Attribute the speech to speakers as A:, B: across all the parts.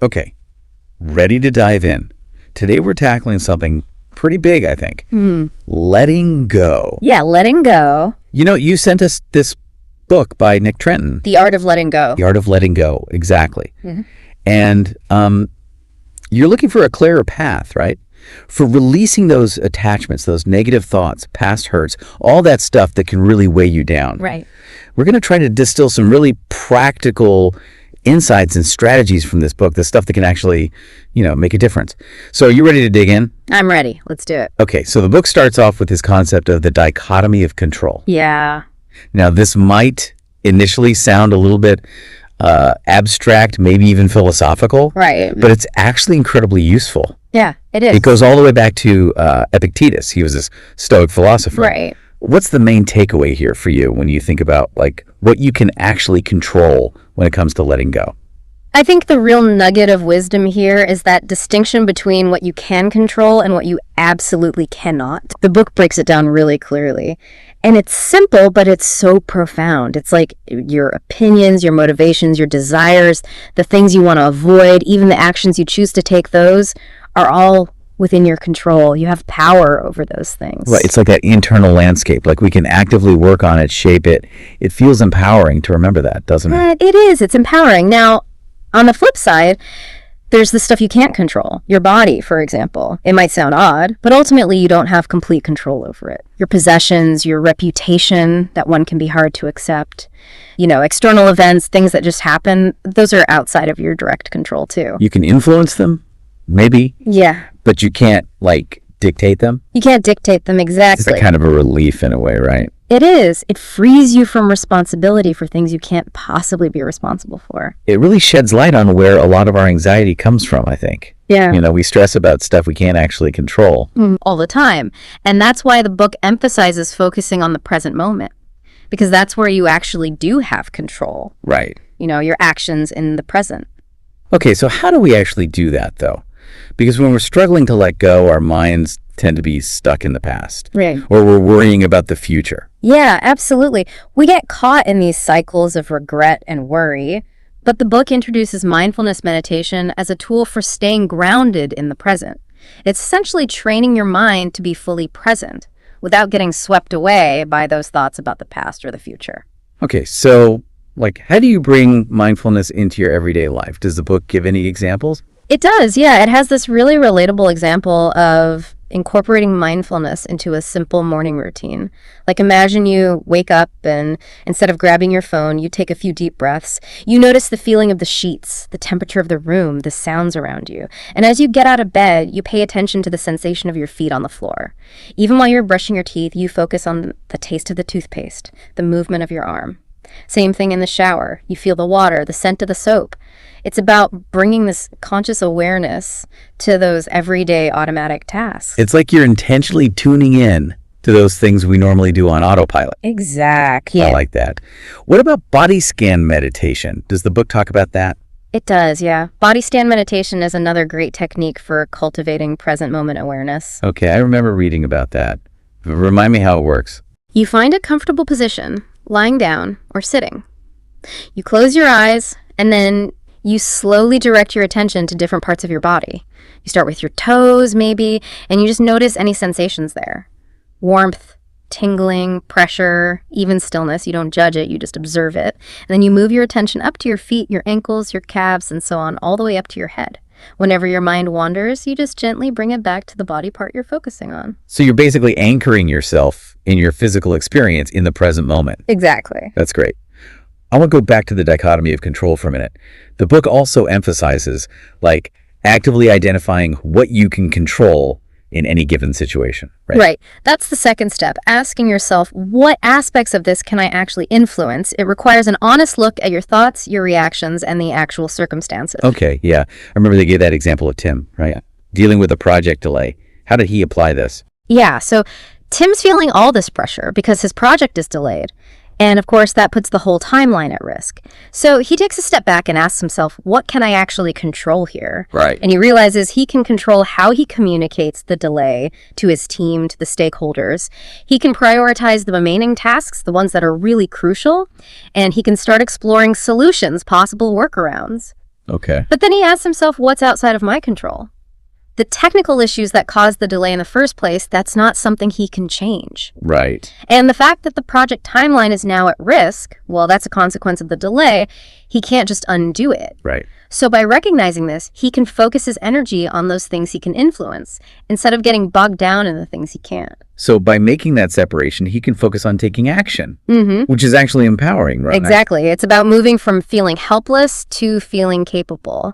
A: Okay, ready to dive in. Today we're tackling something pretty big, I think. Letting go.
B: Yeah, letting go.
A: You know, you sent us this book by Nick Trenton.
B: The Art of Letting Go.
A: The Art of Letting Go, exactly. And you're looking for a clearer path, right? For releasing those attachments, those negative thoughts, past hurts, all that stuff that can really weigh you down.
B: Right.
A: We're going to try to distill some really practical insights and strategies from this book, the stuff that can actually, make a difference. So are you ready to dig in?
B: I'm ready. Let's do it.
A: Okay, so the book starts off with this concept of the dichotomy of control.
B: Yeah.
A: Now, this might initially sound a little bit abstract, maybe even philosophical.
B: Right.
A: But it's actually incredibly useful.
B: Yeah, it is.
A: It goes all the way back to Epictetus. He was this Stoic philosopher.
B: Right.
A: What's the main takeaway here for you when you think about what you can actually control when it comes to letting go?
B: I think the real nugget of wisdom here is that distinction between what you can control and what you absolutely cannot. The book breaks it down really clearly. And it's simple, but it's so profound. It's like your opinions, your motivations, your desires, the things you want to avoid, even the actions you choose to take, those are all within your control. You have power over those things.
A: Right. It's like that internal landscape. Like we can actively work on it, shape it. It feels empowering to remember that, doesn't it?
B: It is. It's empowering. Now, on the flip side, there's the stuff you can't control. Your body, for example. It might sound odd, but ultimately you don't have complete control over it. Your possessions, your reputation, that one can be hard to accept. External events, things that just happen, those are outside of your direct control too.
A: You can influence them, maybe.
B: Yeah.
A: But you can't, dictate them.
B: You can't dictate them, exactly.
A: It's kind of a relief in a way, right?
B: It is. It frees you from responsibility for things you can't possibly be responsible for.
A: It really sheds light on where a lot of our anxiety comes from, I think.
B: Yeah.
A: We stress about stuff we can't actually control.
B: All the time. And that's why the book emphasizes focusing on the present moment. Because that's where you actually do have control.
A: Right.
B: Your actions in the present.
A: Okay, so how do we actually do that, though? Because when we're struggling to let go, our minds tend to be stuck in the past.
B: Right.
A: Or we're worrying about the future.
B: Yeah, absolutely. We get caught in these cycles of regret and worry, but the book introduces mindfulness meditation as a tool for staying grounded in the present. It's essentially training your mind to be fully present without getting swept away by those thoughts about the past or the future.
A: Okay, so how do you bring mindfulness into your everyday life? Does the book give any examples?
B: It does, yeah. It has this really relatable example of incorporating mindfulness into a simple morning routine. Imagine you wake up and instead of grabbing your phone, you take a few deep breaths. You notice the feeling of the sheets, the temperature of the room, the sounds around you. And as you get out of bed, you pay attention to the sensation of your feet on the floor. Even while you're brushing your teeth, you focus on the taste of the toothpaste, the movement of your arm. Same thing in the shower. You feel the water, the scent of the soap. It's about bringing this conscious awareness to those everyday automatic tasks.
A: It's like you're intentionally tuning in to those things we normally do on autopilot.
B: Exactly.
A: I like that. What about body scan meditation? Does the book talk about that?
B: It does, yeah. Body scan meditation is another great technique for cultivating present moment awareness.
A: Okay, I remember reading about that. Remind me how it works.
B: You find a comfortable position, lying down or sitting. You close your eyes and then you slowly direct your attention to different parts of your body. You start with your toes, maybe, and you just notice any sensations there. Warmth, tingling, pressure, even stillness. You don't judge it, you just observe it. And then you move your attention up to your feet, your ankles, your calves, and so on, all the way up to your head. Whenever your mind wanders, you just gently bring it back to the body part you're focusing on.
A: So you're basically anchoring yourself in your physical experience in the present moment.
B: Exactly.
A: That's great. I want to go back to the dichotomy of control for a minute. The book also emphasizes actively identifying what you can control in any given situation, right?
B: Right. That's the second step, asking yourself, what aspects of this can I actually influence? It requires an honest look at your thoughts, your reactions, and the actual circumstances.
A: Okay, yeah. I remember they gave that example of Tim, right? Dealing with a project delay. How did he apply this?
B: Yeah, so Tim's feeling all this pressure because his project is delayed. And of course, that puts the whole timeline at risk. So he takes a step back and asks himself, what can I actually control here?
A: Right.
B: And he realizes he can control how he communicates the delay to his team, to the stakeholders. He can prioritize the remaining tasks, the ones that are really crucial, and he can start exploring solutions, possible workarounds.
A: Okay.
B: But then he asks himself, what's outside of my control? The technical issues that caused the delay in the first place, that's not something he can change.
A: Right.
B: And the fact that the project timeline is now at risk, well, that's a consequence of the delay. He can't just undo it.
A: Right.
B: So by recognizing this, he can focus his energy on those things he can influence instead of getting bogged down in the things he can't.
A: So by making that separation, he can focus on taking action, which is actually empowering, right?
B: Exactly. It's about moving from feeling helpless to feeling capable.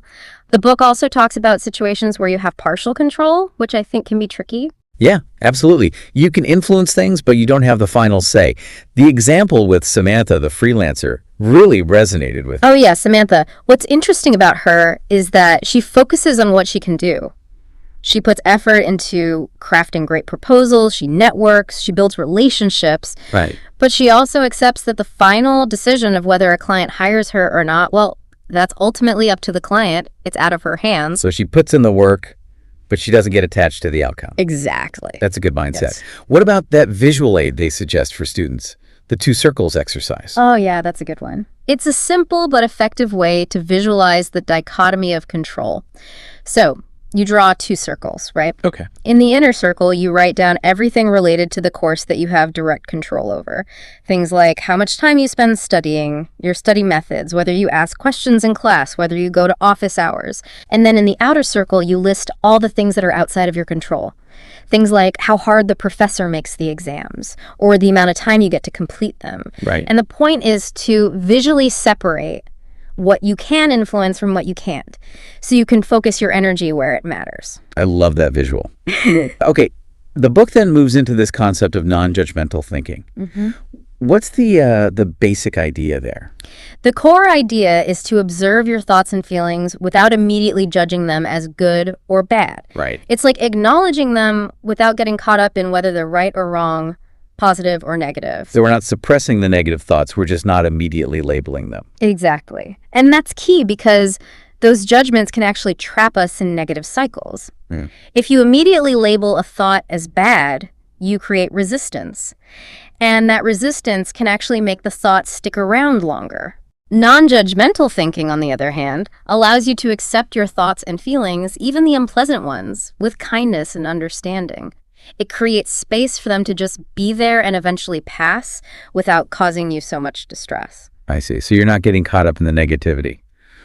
B: The book also talks about situations where you have partial control, which I think can be tricky.
A: Yeah, absolutely. You can influence things, but you don't have the final say. The example with Samantha, the freelancer, really resonated with me.
B: Oh yeah, Samantha. What's interesting about her is that she focuses on what she can do. She puts effort into crafting great proposals, she networks, she builds relationships.
A: Right.
B: But she also accepts that the final decision of whether a client hires her or not, well, that's ultimately up to the client. It's out of her hands.
A: So she puts in the work, but she doesn't get attached to the outcome.
B: Exactly.
A: That's a good mindset.
B: Yes.
A: What about that visual aid they suggest for students? The 2 circles exercise.
B: Oh yeah, that's a good one. It's a simple but effective way to visualize the dichotomy of control. So you draw 2 circles, right?
A: Okay.
B: In the inner circle, you write down everything related to the course that you have direct control over. Things like how much time you spend studying, your study methods, whether you ask questions in class, whether you go to office hours. And then in the outer circle, you list all the things that are outside of your control. Things like how hard the professor makes the exams, or the amount of time you get to complete them.
A: Right.
B: And the point is to visually separate what you can influence from what you can't, so you can focus your energy where it matters.
A: I love that visual. Okay, the book then moves into this concept of non-judgmental thinking. What's the basic idea there?
B: The core idea is to observe your thoughts and feelings without immediately judging them as good or bad.
A: Right.
B: It's like acknowledging them without getting caught up in whether they're right or wrong, positive or negative.
A: So we're not suppressing the negative thoughts, we're just not immediately labeling them.
B: Exactly. And that's key because those judgments can actually trap us in negative cycles. If you immediately label a thought as bad, you create resistance. And that resistance can actually make the thought stick around longer. Non-judgmental thinking, on the other hand, allows you to accept your thoughts and feelings, even the unpleasant ones, with kindness and understanding. It creates space for them to just be there and eventually pass without causing you so much distress.
A: I see. So you're not getting caught up in the negativity.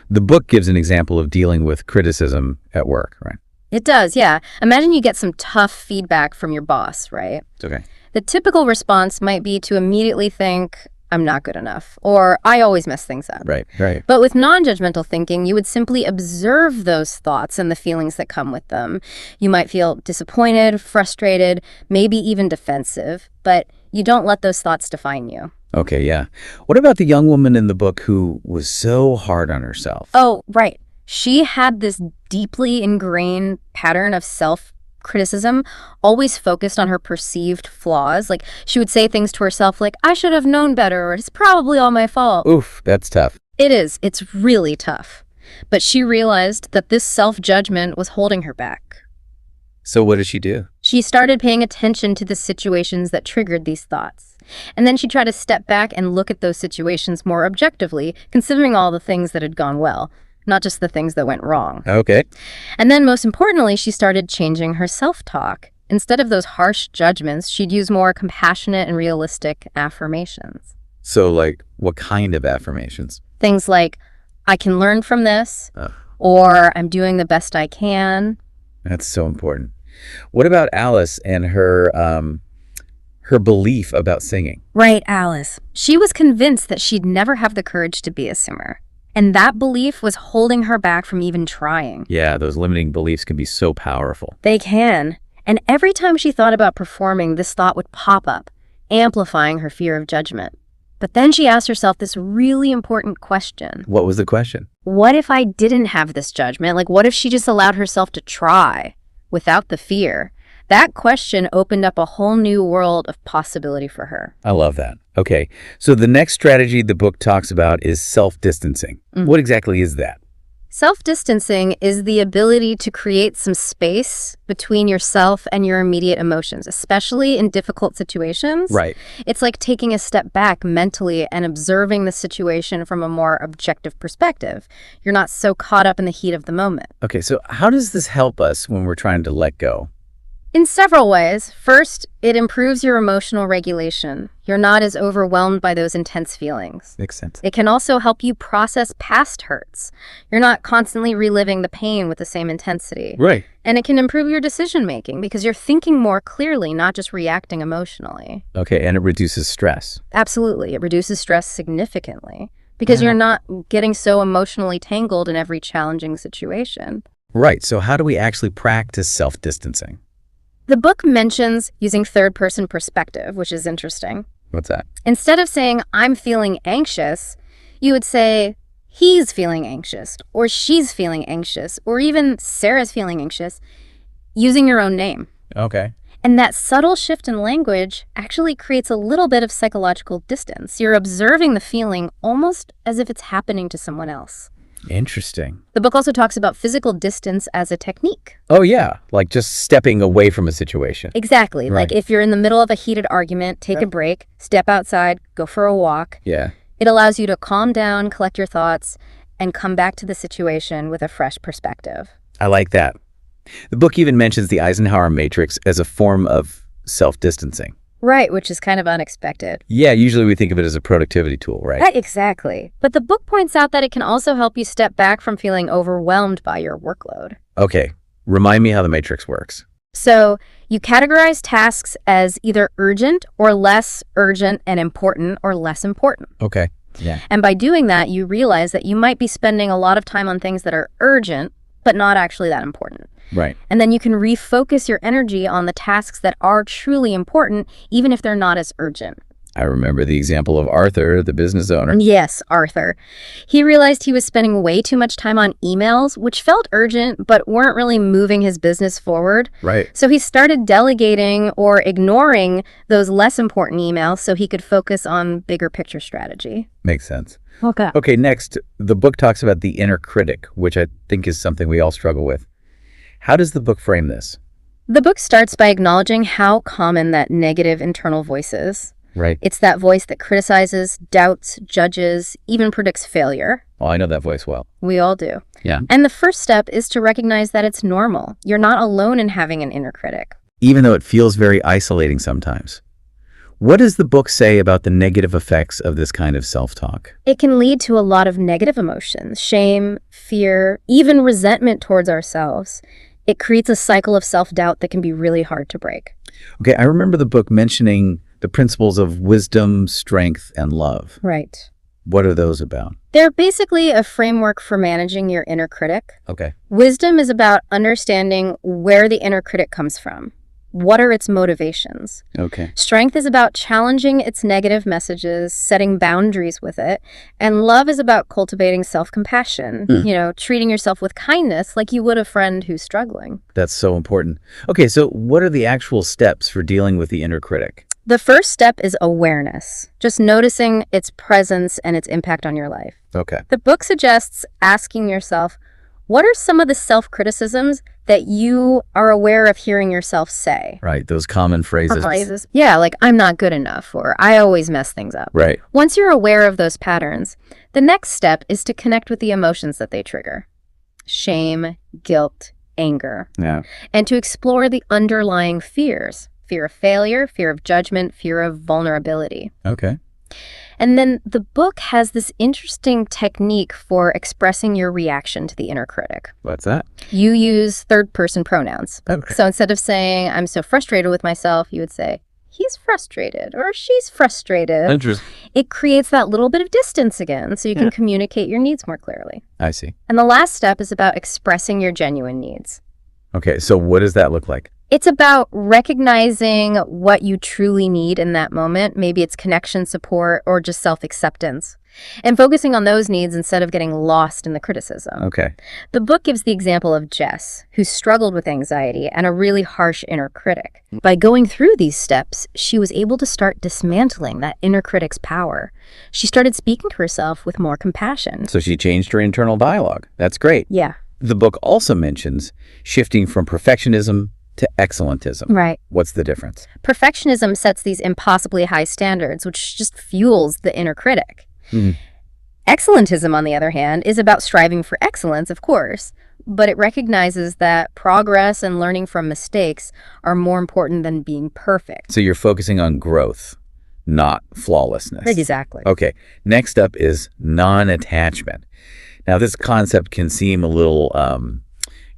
A: The book gives an example of dealing with criticism at work, right?
B: It does, yeah. Imagine you get some tough feedback from your boss, right?
A: It's okay.
B: The typical response might be to immediately think, I'm not good enough, or I always mess things up.
A: Right, right.
B: But with non-judgmental thinking, you would simply observe those thoughts and the feelings that come with them. You might feel disappointed, frustrated, maybe even defensive, but you don't let those thoughts define you.
A: Okay, yeah. What about the young woman in the book who was so hard on herself?
B: Oh, right. She had this deeply ingrained pattern of self-criticism, always focused on her perceived flaws. Like, she would say things to herself like, I should have known better, or it's probably all my fault.
A: Oof, that's tough.
B: It is. It's really tough. But she realized that this self-judgment was holding her back.
A: So what did she do?
B: She started paying attention to the situations that triggered these thoughts. And then she tried to step back and look at those situations more objectively, considering all the things that had gone well, not just the things that went wrong.
A: Okay.
B: And then most importantly, she started changing her self-talk. Instead of those harsh judgments, she'd use more compassionate and realistic affirmations.
A: So, like, what kind of affirmations?
B: Things like, I can learn from this, or I'm doing the best I can.
A: That's so important. What about Alice and her belief about singing?
B: Right, Alice. She was convinced that she'd never have the courage to be a singer. And that belief was holding her back from even trying.
A: Yeah, those limiting beliefs can be so powerful.
B: They can. And every time she thought about performing, this thought would pop up, amplifying her fear of judgment. But then she asked herself this really important question.
A: What was the question?
B: What if I didn't have this judgment? Like, what if she just allowed herself to try without the fear? That question opened up a whole new world of possibility for her.
A: I love that. Okay, so the next strategy the book talks about is self-distancing. What exactly is that?
B: Self-distancing is the ability to create some space between yourself and your immediate emotions, especially in difficult situations.
A: Right.
B: It's like taking a step back mentally and observing the situation from a more objective perspective. You're not so caught up in the heat of the moment.
A: Okay, so how does this help us when we're trying to let go?
B: In several ways. First, it improves your emotional regulation. You're not as overwhelmed by those intense feelings.
A: Makes sense.
B: It can also help you process past hurts. You're not constantly reliving the pain with the same intensity.
A: Right.
B: And it can improve your decision-making because you're thinking more clearly, not just reacting emotionally.
A: Okay, and it reduces stress.
B: Absolutely. It reduces stress significantly because you're not getting so emotionally tangled in every challenging situation.
A: Right, so how do we actually practice self-distancing?
B: The book mentions using third-person perspective, which is interesting.
A: What's that?
B: Instead of saying, I'm feeling anxious, you would say, he's feeling anxious, or she's feeling anxious, or even Sarah's feeling anxious, using your own name.
A: Okay.
B: And that subtle shift in language actually creates a little bit of psychological distance. You're observing the feeling almost as if it's happening to someone else.
A: Interesting.
B: The book also talks about physical distance as a technique.
A: Oh, yeah, like just stepping away from a situation.
B: Exactly.
A: Right.
B: Like if you're in the middle of a heated argument, take a break, step outside, go for a walk.
A: Yeah.
B: It allows you to calm down, collect your thoughts, and come back to the situation with a fresh perspective.
A: I like that. The book even mentions the Eisenhower matrix as a form of self-distancing.
B: Right, which is kind of unexpected.
A: Yeah, usually we think of it as a productivity tool, right?
B: Exactly. But the book points out that it can also help you step back from feeling overwhelmed by your workload.
A: Okay, remind me how the matrix works.
B: So you categorize tasks as either urgent or less urgent and important or less important.
A: Okay. Yeah.
B: And by doing that, you realize that you might be spending a lot of time on things that are urgent, but not actually that important.
A: Right.
B: And then you can refocus your energy on the tasks that are truly important, even if they're not as urgent.
A: I remember the example of Arthur, the business owner.
B: Yes, Arthur. He realized he was spending way too much time on emails, which felt urgent, but weren't really moving his business forward.
A: Right.
B: So he started delegating or ignoring those less important emails so he could focus on bigger picture strategy.
A: Makes sense.
B: Okay.
A: Okay, next, the book talks about the inner critic, which I think is something we all struggle with. How does the book frame this?
B: The book starts by acknowledging how common that negative internal voice is.
A: Right.
B: It's that voice that criticizes, doubts, judges, even predicts failure.
A: Oh, I know that voice well.
B: We all do.
A: Yeah.
B: And the first step is to recognize that it's normal. You're not alone in having an inner critic.
A: Even though it feels very isolating sometimes. What does the book say about the negative effects of this kind of self-talk?
B: It can lead to a lot of negative emotions, shame, fear, even resentment towards ourselves. It creates a cycle of self-doubt that can be really hard to break.
A: Okay, I remember the book mentioning the principles of wisdom, strength, and love.
B: Right.
A: What are those about?
B: They're basically a framework for managing your inner critic.
A: Okay.
B: Wisdom is about understanding where the inner critic comes from. What are its motivations?
A: Okay.
B: Strength is about challenging its negative messages, setting boundaries with it. And love is about cultivating self-compassion, treating yourself with kindness like you would a friend who's struggling.
A: That's so important. Okay, so what are the actual steps for dealing with the inner critic?
B: The first step is awareness, just noticing its presence and its impact on your life.
A: Okay.
B: The book suggests asking yourself, what are some of the self-criticisms that you are aware of hearing yourself say?
A: Right, those common phrases.
B: Yeah, like, I'm not good enough, or I always mess things up.
A: Right.
B: Once you're aware of those patterns, the next step is to connect with the emotions that they trigger. Shame, guilt, anger.
A: Yeah.
B: And to explore the underlying fears. Fear of failure, fear of judgment, fear of vulnerability.
A: Okay.
B: And then the book has this interesting technique for expressing your reaction to the inner critic.
A: What's that?
B: You use third-person pronouns.
A: Okay.
B: So instead of saying, I'm so frustrated with myself, you would say, he's frustrated or she's frustrated.
A: Interesting.
B: It creates that little bit of distance again so you can communicate your needs more clearly.
A: I see.
B: And the last step is about expressing your genuine needs.
A: Okay, so what does that look like?
B: It's about recognizing what you truly need in that moment. Maybe it's connection, support, or just self-acceptance. and focusing on those needs instead of getting lost in the criticism.
A: Okay.
B: The book gives the example of Jess, who struggled with anxiety and a really harsh inner critic. By going through these steps, she was able to start dismantling that inner critic's power. She started speaking to herself with more compassion.
A: So she changed her internal dialogue. That's great.
B: Yeah.
A: The book also mentions shifting from perfectionism to excellentism.
B: Right.
A: What's the difference?
B: Perfectionism sets these impossibly high standards, which just fuels the inner critic. Excellentism, on the other hand, is about striving for excellence, of course, but it recognizes that progress and learning from mistakes are more important than being perfect.
A: So you're focusing on growth, not flawlessness.
B: Exactly.
A: Okay. Next up is non-attachment. Now, this concept can seem a little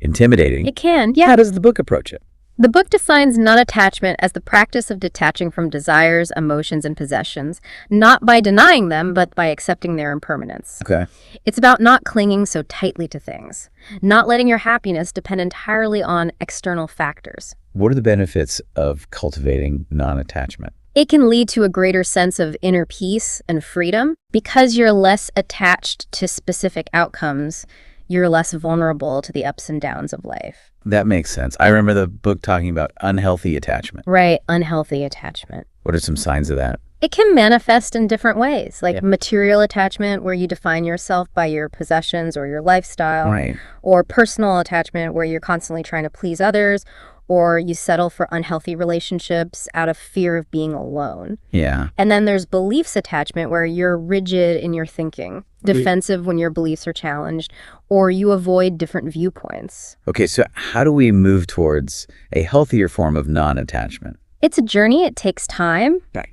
A: intimidating.
B: It can, yeah.
A: How does the book approach it?
B: The book defines non-attachment as the practice of detaching from desires, emotions, and possessions, not by denying them, but by accepting their impermanence.
A: Okay.
B: It's about not clinging so tightly to things, not letting your happiness depend entirely on external factors.
A: What are the benefits of cultivating non-attachment?
B: It can lead to a greater sense of inner peace and freedom. Because you're less attached to specific outcomes, you're less vulnerable to the ups and downs of life.
A: That makes sense. I remember the book talking about unhealthy attachment.
B: Right, unhealthy attachment.
A: What are some signs of that?
B: It can manifest in different ways, like
A: Yeah.
B: material attachment, where you define yourself by your possessions or your lifestyle,
A: Right.
B: or personal attachment, where you're constantly trying to please others, or you settle for unhealthy relationships out of fear of being alone.
A: Yeah.
B: And then there's beliefs attachment, where you're rigid in your thinking, defensive when your beliefs are challenged, or you avoid different viewpoints.
A: Okay, so how do we move towards a healthier form of non-attachment?
B: It's a journey. It takes time.
A: Right.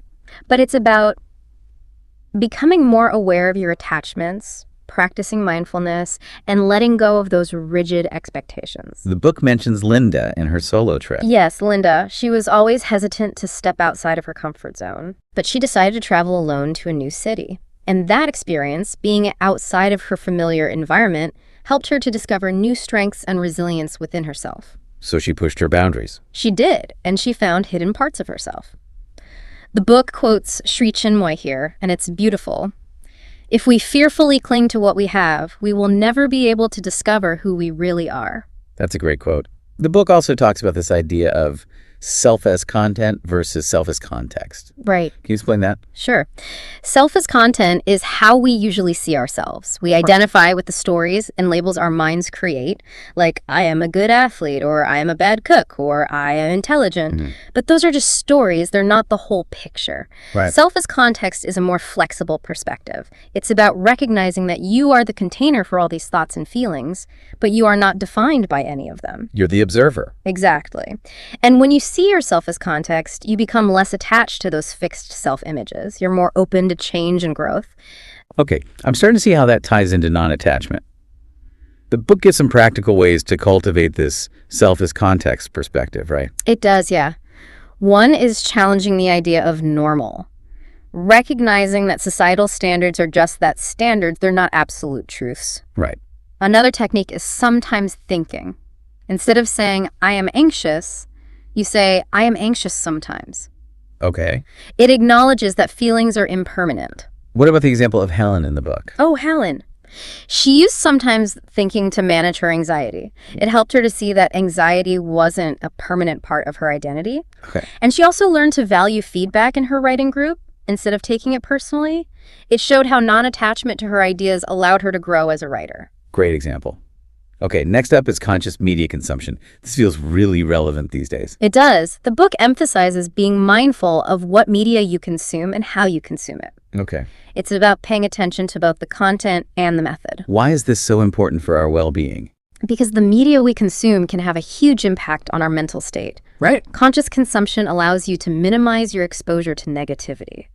B: But it's about becoming more aware of your attachments, practicing mindfulness, and letting go of those rigid expectations.
A: The book mentions Linda and her solo trip.
B: Yes, Linda. She was always hesitant to step outside of her comfort zone, but she decided to travel alone to a new city. And that experience, being outside of her familiar environment, helped her to discover new strengths and resilience within herself.
A: So she pushed her boundaries.
B: She did, and she found hidden parts of herself. The book quotes Sri Chinmoy here, and it's beautiful. If we fearfully cling to what we have, we will never be able to discover who we really are.
A: That's a great quote. The book also talks about this idea of self as content versus self as context.
B: Right.
A: Can you explain that?
B: Sure. Self as content is how we usually see ourselves. We identify with the stories and labels our minds create, like I am a good athlete, or I am a bad cook, or I am intelligent. But those are just stories. They're not the whole picture.
A: Right.
B: Self as context is a more flexible perspective. It's about recognizing that you are the container for all these thoughts and feelings, but you are not defined by any of them.
A: You're the observer.
B: Exactly. And when you see yourself as context, you become less attached to those fixed self-images. You're more open to change and growth.
A: Okay, I'm starting to see how that ties into non-attachment. The book gives some practical ways to cultivate this self as context perspective, right?
B: It does, yeah. One is challenging the idea of normal. Recognizing that societal standards are just that, standards, they're not absolute truths.
A: Right.
B: Another technique is sometimes thinking. Instead of saying, I am anxious, you say, I am anxious sometimes.
A: Okay.
B: It acknowledges that feelings are impermanent.
A: What about the example of Helen in the book?
B: Oh, Helen. She used sometimes thinking to manage her anxiety. It helped her to see that anxiety wasn't a permanent part of her identity.
A: Okay.
B: And she also learned to value feedback in her writing group instead of taking it personally. It showed how non-attachment to her ideas allowed her to grow as a writer.
A: Great example. Okay, next up is conscious media consumption. This feels really relevant these days.
B: It does. The book emphasizes being mindful of what media you consume and how you consume it.
A: Okay.
B: It's about paying attention to both the content and the method.
A: Why is this so important for our well-being?
B: Because the media we consume can have a huge impact on our mental state.
A: Right.
B: Conscious consumption allows you to minimize your exposure to negativity.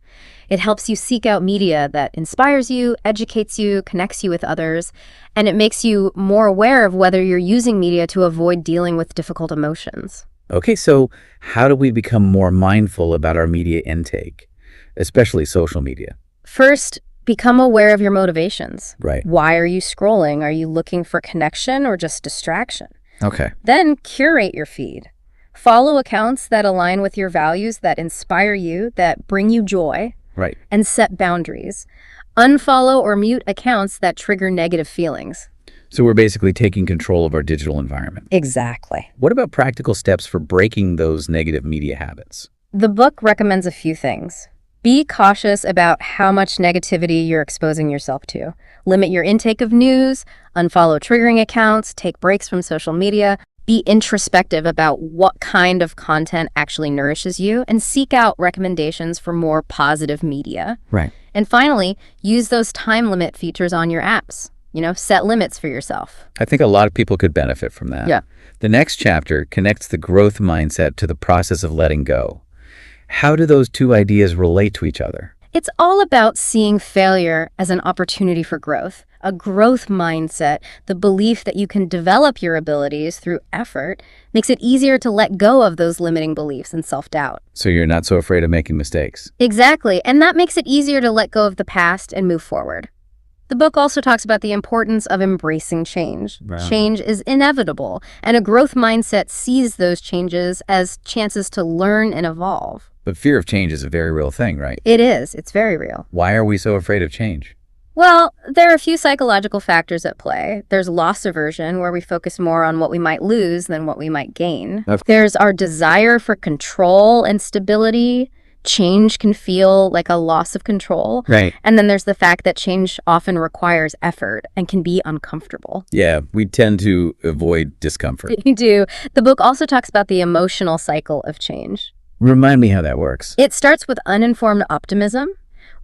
B: It helps you seek out media that inspires you, educates you, connects you with others, and it makes you more aware of whether you're using media to avoid dealing with difficult emotions.
A: Okay, so how do we become more mindful about our media intake, especially social media?
B: First, become aware of your motivations.
A: Right.
B: Why are you scrolling? Are you looking for connection or just distraction?
A: Okay.
B: Then curate your feed. Follow accounts that align with your values, that inspire you, that bring you joy.
A: Right.
B: And set boundaries. Unfollow or mute accounts that trigger negative feelings.
A: So we're basically taking control of our digital environment.
B: Exactly.
A: What about practical steps for breaking those negative media habits?
B: The book recommends a few things. Be cautious about how much negativity you're exposing yourself to. Limit your intake of news, unfollow triggering accounts, take breaks from social media. Be introspective about what kind of content actually nourishes you, and seek out recommendations for more positive media.
A: Right.
B: And finally, use those time limit features on your apps. Set limits for yourself.
A: I think a lot of people could benefit from that.
B: Yeah.
A: The next chapter connects the growth mindset to the process of letting go. How do those two ideas relate to each other?
B: It's all about seeing failure as an opportunity for growth. A growth mindset, the belief that you can develop your abilities through effort, makes it easier to let go of those limiting beliefs and self-doubt.
A: So you're not so afraid of making mistakes.
B: Exactly, and that makes it easier to let go of the past and move forward. The book also talks about the importance of embracing change.
A: Wow.
B: Change is inevitable, and a growth mindset sees those changes as chances to learn and evolve.
A: But fear of change is a very real thing, right?
B: It is. It's very real.
A: Why are we so afraid of change?
B: Well, there are a few psychological factors at play. There's loss aversion, where we focus more on what we might lose than what we might gain. There's our desire for control and stability. Change can feel like a loss of control.
A: Right.
B: And then there's the fact that change often requires effort and can be uncomfortable.
A: Yeah, we tend to avoid discomfort.
B: You do. The book also talks about the emotional cycle of change.
A: Remind me how that works.
B: It starts with uninformed optimism,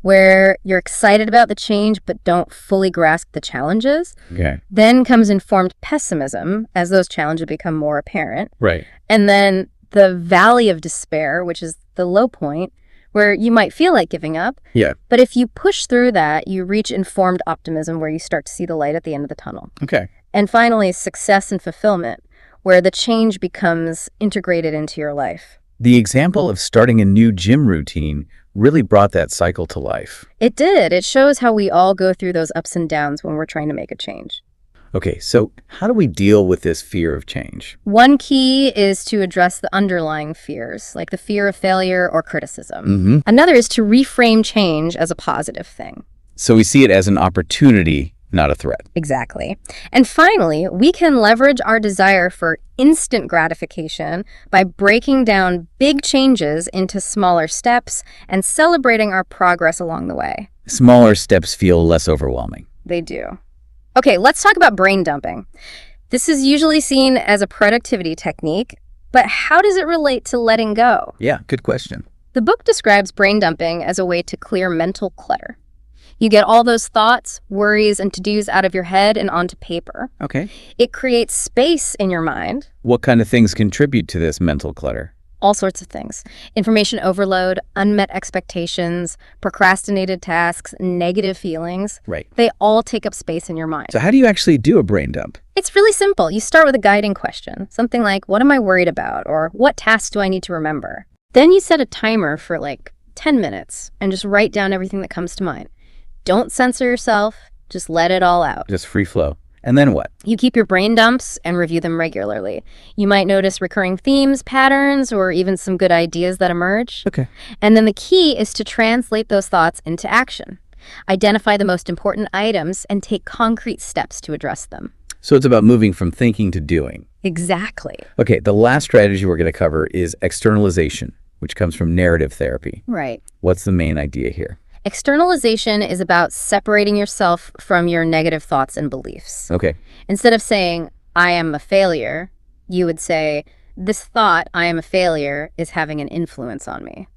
B: where you're excited about the change but don't fully grasp the challenges.
A: Okay.
B: Then comes informed pessimism as those challenges become more apparent.
A: Right.
B: And then the valley of despair, which is the low point, where you might feel like giving up.
A: Yeah.
B: But if you push through that, you reach informed optimism, where you start to see the light at the end of the tunnel.
A: Okay.
B: And finally, success and fulfillment, where the change becomes integrated into your life.
A: The example of starting a new gym routine really brought that cycle to life.
B: It did. It shows how we all go through those ups and downs when we're trying to make a change.
A: Okay, so how do we deal with this fear of change?
B: One key is to address the underlying fears, like the fear of failure or criticism. Another is to reframe change as a positive thing.
A: So we see it as an opportunity, not a threat.
B: Exactly. And finally, we can leverage our desire for instant gratification by breaking down big changes into smaller steps and celebrating our progress along the way.
A: Smaller steps feel less overwhelming.
B: They do. Okay, let's talk about brain dumping. This is usually seen as a productivity technique, but how does it relate to letting go?
A: Yeah, good question.
B: The book describes brain dumping as a way to clear mental clutter. You get all those thoughts, worries, and to-dos out of your head and onto paper.
A: Okay.
B: It creates space in your mind.
A: What kind of things contribute to this mental clutter?
B: All sorts of things. Information overload, unmet expectations, procrastinated tasks, negative feelings.
A: Right.
B: They all take up space in your mind.
A: So how do you actually do a brain dump?
B: It's really simple. You start with a guiding question, something like, what am I worried about? Or what tasks do I need to remember? Then you set a timer for like 10 minutes and just write down everything that comes to mind. Don't censor yourself. Just let it all out.
A: Just free flow. And then what?
B: You keep your brain dumps and review them regularly. You might notice recurring themes, patterns, or even some good ideas that emerge.
A: Okay.
B: And then the key is to translate those thoughts into action. Identify the most important items and take concrete steps to address them.
A: So it's about moving from thinking to doing.
B: Exactly.
A: Okay, the last strategy we're going to cover is externalization, which comes from narrative therapy.
B: Right.
A: What's the main idea here?
B: Externalization is about separating yourself from your negative thoughts and beliefs.
A: Okay.
B: Instead of saying, I am a failure, you would say, this thought, I am a failure, is having an influence on me.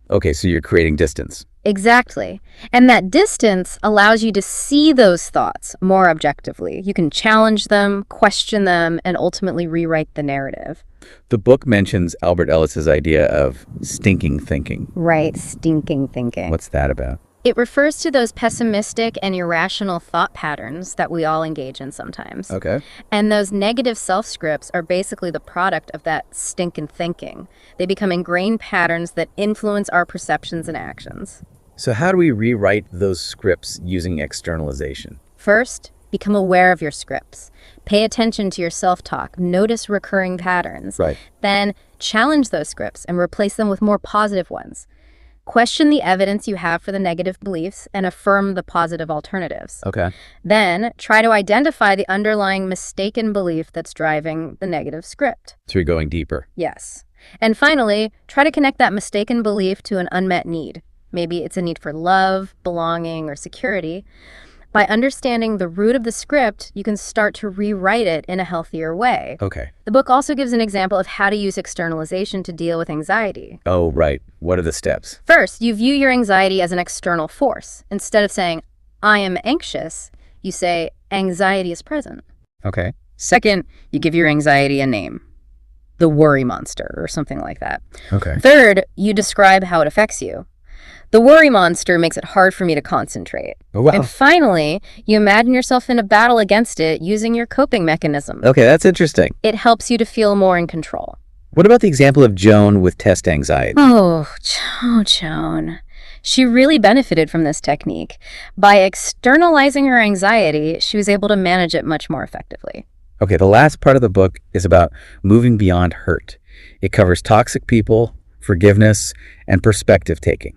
A: Okay, so you're creating distance.
B: Exactly. And that distance allows you to see those thoughts more objectively. You can challenge them, question them, and ultimately rewrite the narrative.
A: The book mentions Albert Ellis's idea of stinking thinking.
B: Right, stinking thinking.
A: What's that about?
B: It refers to those pessimistic and irrational thought patterns that we all engage in sometimes.
A: Okay.
B: And those negative self-scripts are basically the product of that stinking thinking. They become ingrained patterns that influence our perceptions and actions.
A: So how do we rewrite those scripts using externalization?
B: First, become aware of your scripts. Pay attention to your self-talk. Notice recurring patterns.
A: Right.
B: Then challenge those scripts and replace them with more positive ones. Question the evidence you have for the negative beliefs and affirm the positive alternatives.
A: Okay.
B: Then, try to identify the underlying mistaken belief that's driving the negative script.
A: So you're going deeper.
B: Yes. And finally, try to connect that mistaken belief to an unmet need. Maybe it's a need for love, belonging, or security. By understanding the root of the script, you can start to rewrite it in a healthier way.
A: Okay.
B: The book also gives an example of how to use externalization to deal with anxiety.
A: Oh, right. What are the steps?
B: First, you view your anxiety as an external force. Instead of saying, I am anxious, you say, anxiety is present.
A: Okay.
B: Second, you give your anxiety a name. The worry monster, or something like that.
A: Okay.
B: Third, you describe how it affects you. The worry monster makes it hard for me to concentrate.
A: Oh, wow.
B: And finally, you imagine yourself in a battle against it using your coping mechanism.
A: Okay, that's interesting.
B: It helps you to feel more in control.
A: What about the example of Joan with test anxiety?
B: Oh, Joan. She really benefited from this technique. By externalizing her anxiety, she was able to manage it much more effectively.
A: Okay, the last part of the book is about moving beyond hurt. It covers toxic people, forgiveness, and perspective taking.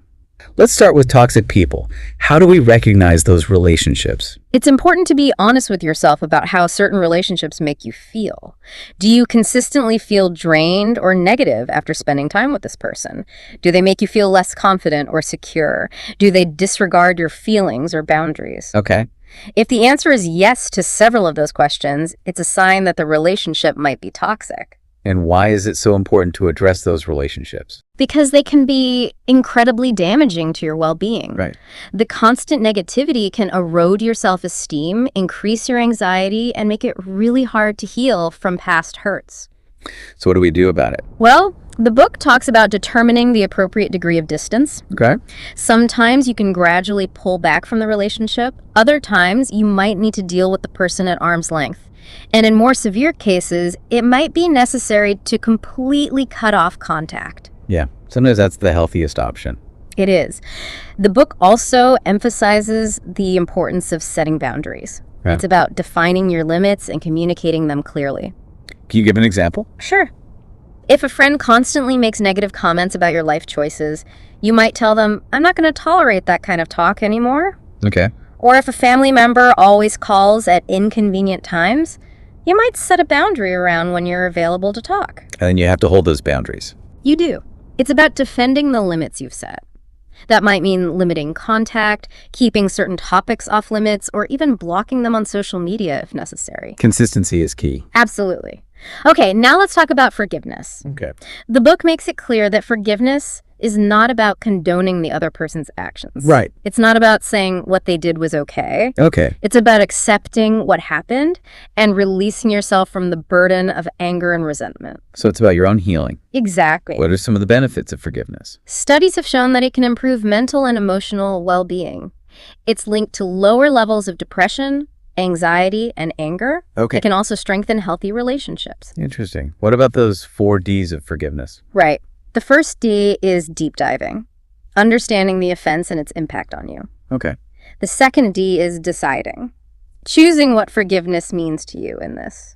A: Let's start with toxic people. How do we recognize those relationships?
B: It's important to be honest with yourself about how certain relationships make you feel. Do you consistently feel drained or negative after spending time with this person? Do they make you feel less confident or secure? Do they disregard your feelings or boundaries?
A: Okay.
B: If the answer is yes to several of those questions, it's a sign that the relationship might be toxic.
A: And why is it so important to address those relationships?
B: Because they can be incredibly damaging to your well-being.
A: Right.
B: The constant negativity can erode your self-esteem, increase your anxiety, and make it really hard to heal from past hurts.
A: So what do we do about it?
B: Well, the book talks about determining the appropriate degree of distance.
A: Okay.
B: Sometimes you can gradually pull back from the relationship. Other times, you might need to deal with the person at arm's length. And in more severe cases, it might be necessary to completely cut off contact.
A: Yeah, sometimes that's the healthiest option.
B: It is. The book also emphasizes the importance of setting boundaries.
A: Yeah.
B: It's about defining your limits and communicating them clearly.
A: Can you give an example?
B: Sure. If a friend constantly makes negative comments about your life choices, you might tell them, I'm not going to tolerate that kind of talk anymore.
A: Okay.
B: Or if a family member always calls at inconvenient times, you might set a boundary around when you're available to talk.
A: And then you have to hold those boundaries.
B: You do. It's about defending the limits you've set. That might mean limiting contact, keeping certain topics off limits, or even blocking them on social media if necessary.
A: Consistency is key.
B: Absolutely. Okay, now let's talk about forgiveness.
A: Okay.
B: The book makes it clear that forgiveness is not about condoning the other person's actions.
A: Right.
B: It's not about saying what they did was okay.
A: Okay.
B: It's about accepting what happened and releasing yourself from the burden of anger and resentment.
A: So it's about your own healing.
B: Exactly.
A: What are some of the benefits of forgiveness?
B: Studies have shown that it can improve mental and emotional well-being. It's linked to lower levels of depression, anxiety, and anger.
A: Okay.
B: It can also strengthen healthy relationships.
A: Interesting. What about those 4 Ds of forgiveness?
B: Right. The first D is deep diving, understanding the offense and its impact on you.
A: Okay.
B: The second D is deciding, choosing what forgiveness means to you in this.